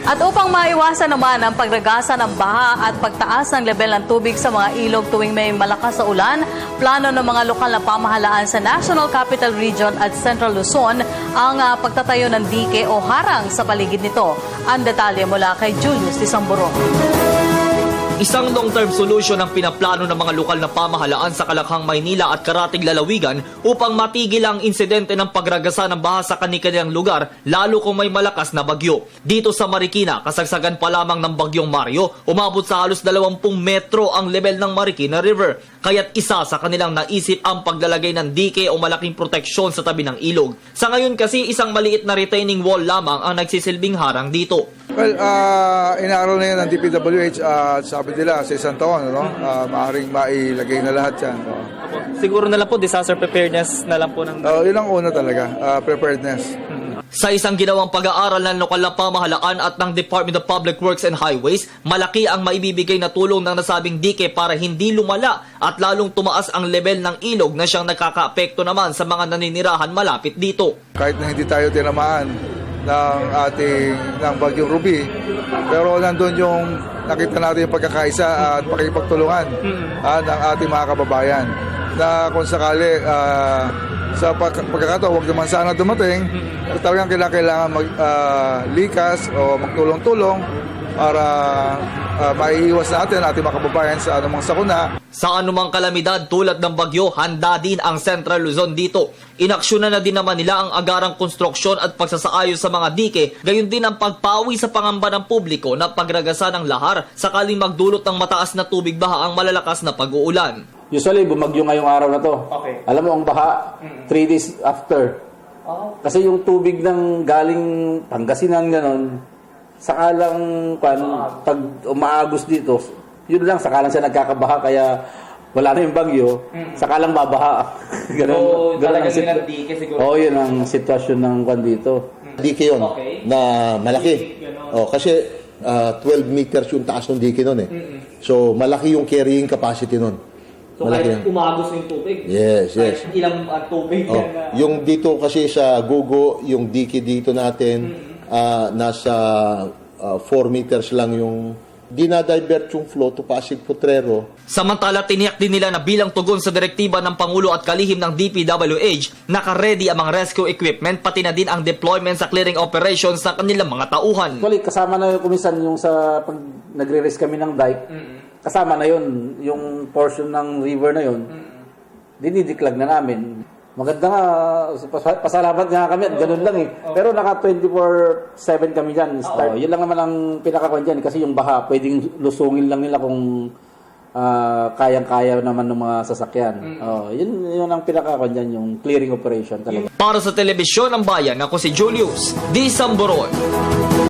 At upang maiwasan naman ang pagragasa ng baha at pagtaas ng level ng tubig sa mga ilog tuwing may malakas na ulan, plano ng mga lokal na pamahalaan sa National Capital Region at Central Luzon ang pagtatayo ng dike o harang sa paligid nito. Ang detalye mula kay Julius Disamboro. Isang long-term solution ang pinaplano ng mga lokal na pamahalaan sa Kalakhang, Maynila at Karatig, Lalawigan upang matigil ang insidente ng pagragasa ng baha sa kani-kanilang lugar lalo kung may malakas na bagyo. Dito sa Marikina, kasagsagan pa lamang ng bagyong Mario, umabot sa halos 20 metro ang level ng Marikina River. Kaya't isa sa kanilang naisip ang paglalagay ng dike o malaking proteksyon sa tabi ng ilog. Sa ngayon kasi isang maliit na retaining wall lamang ang nagsisilbing harang dito. Well, inaaral na yan ng DPWH at sabi nila sa isang taon, maaaring mailagay na lahat yan. Siguro na lang po, disaster preparedness na lang po ng... Yun ang una talaga, preparedness. Sa isang ginawang pag-aaral ng lokal na pamahalaan at ng Department of Public Works and Highways, malaki ang maibibigay na tulong ng nasabing dike para hindi lumala at lalong tumaas ang level ng ilog na siyang nakakaapekto naman sa mga naninirahan malapit dito. Kahit na hindi tayo tinamaan ng Bagyong Ruby, pero nandun yung nakita natin yung pagkakaisa at pakipagtulungan ng ating mga kababayan na kung sakali sa pagkakataon, huwag naman sana dumating, talagang kailangan maglikas o magtulong-tulong para maiiwas natin ating mga kababayan sa anumang sakuna. Sa anumang kalamidad tulad ng bagyo, handa din ang Central Luzon dito. Inaksyonan na din naman nila ang agarang konstruksyon at pagsasaayos sa mga dike, gayon din ang pagpawi sa pangamba ng publiko na pagragasa ng lahar sakaling magdulot ng mataas na tubig baha ang malalakas na pag-uulan. Usually, bumagyo ngayong araw na to. Okay. Alam mo, ang baha, 3 days after. Kasi yung tubig ng galing Pangasinan, ganon, sakalang pag umaagos dito, yun lang, sakalang siya nagkakabaha, kaya wala na yung bagyo, sakalang mabaha. Ganon, talagang yun ang dike siguro. Oo, yun ang sitwasyon ng kwan dito. Dike yun, na malaki. Kasi 12 meters yung taas ng dike nun eh. So, malaki yung carrying capacity nun. So, kahit umagos yung tubig? Yes. Ilang tubig yan na... Yung dito kasi sa Gugo, yung dike dito natin, nasa 4 meters lang yung dinadivert yung flow to Pasig Potrero. Samantala, tiniyak din nila na bilang tugon sa direktiba ng Pangulo at kalihim ng DPWH, naka-ready ang mga rescue equipment pati na din ang deployment sa clearing operations sa kanilang mga tauhan. Actually, kasama na kuminsan yung sa pag nagre-raise kami ng dike, kasama na yun, yung portion ng river na yun, dinidiklag na namin. Maganda nga, pasalamat nga kami at ganun lang eh. Pero naka 24/7 kami dyan. Yun lang naman ang pinakakuan dyan kasi yung baha, pwedeng lusungin lang nila kung kayang-kaya naman ng mga sasakyan. Yun ang pinakakuan dyan, yung clearing operation talaga. Para sa Telebisyon ng Bayan, ako si Julius Disamboro.